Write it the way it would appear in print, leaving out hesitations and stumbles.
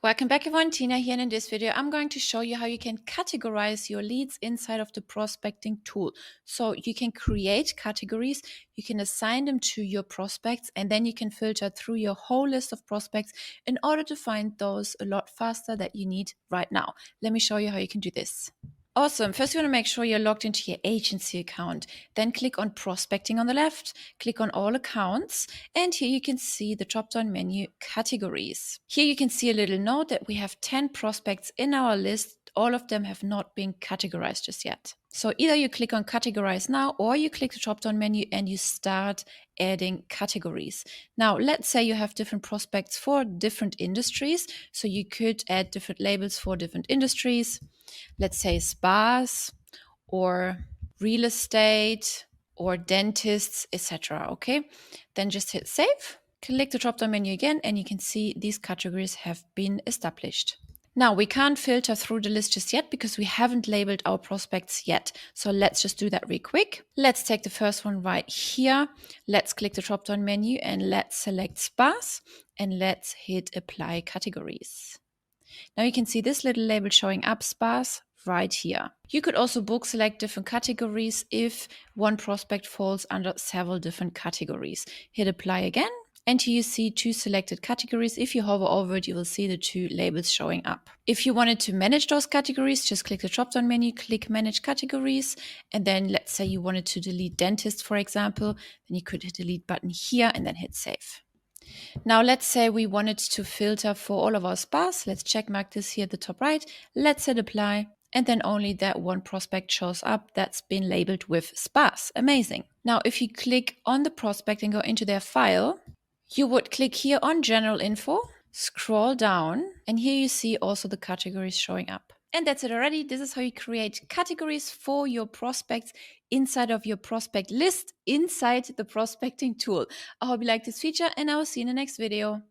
Welcome back everyone, Tina here, and in this video I'm going to show you how you can categorize your leads inside of the prospecting tool. So you can create categories, you can assign them to your prospects, and then you can filter through your whole list of prospects in order to find those a lot faster that you need right now. Let me show you how you can do this. Awesome. First, you want to make sure you're logged into your agency account. Then click on prospecting on the left, click on all accounts, and here you can see the drop-down menu categories. Here you can see a little note that we have 10 prospects in our list. All of them have not been categorized just yet. So either you click on categorize now, or you click the drop-down menu and you start adding categories. Now, let's say you have different prospects for different industries. So you could add different labels for different industries. Let's say spas or real estate or dentists, etc. Okay, then just hit save, click the drop down menu again, and you can see these categories have been established. Now, we can't filter through the list just yet because we haven't labeled our prospects yet. So let's just do that real quick. Let's take the first one right here. Let's click the drop down menu and let's select spas and let's hit apply categories. Now you can see this little label showing up, spas, right here. You could also book select different categories if one prospect falls under several different categories. Hit apply again, and here you see two selected categories. If you hover over it, you will see the two labels showing up. If you wanted to manage those categories, just click the drop-down menu, click manage categories, and then let's say you wanted to delete dentist, for example, then you could hit delete button here and then hit save. Now, let's say we wanted to filter for all of our spas. Let's check mark this here at the top right. Let's hit apply. And then only that one prospect shows up that's been labeled with spas. Amazing. Now, if you click on the prospect and go into their file, you would click here on general info, scroll down, and here you see also the categories showing up. And that's it already. This is how you create categories for your prospects inside of your prospect list inside the prospecting tool. I hope you like this feature, and I will see you in the next video.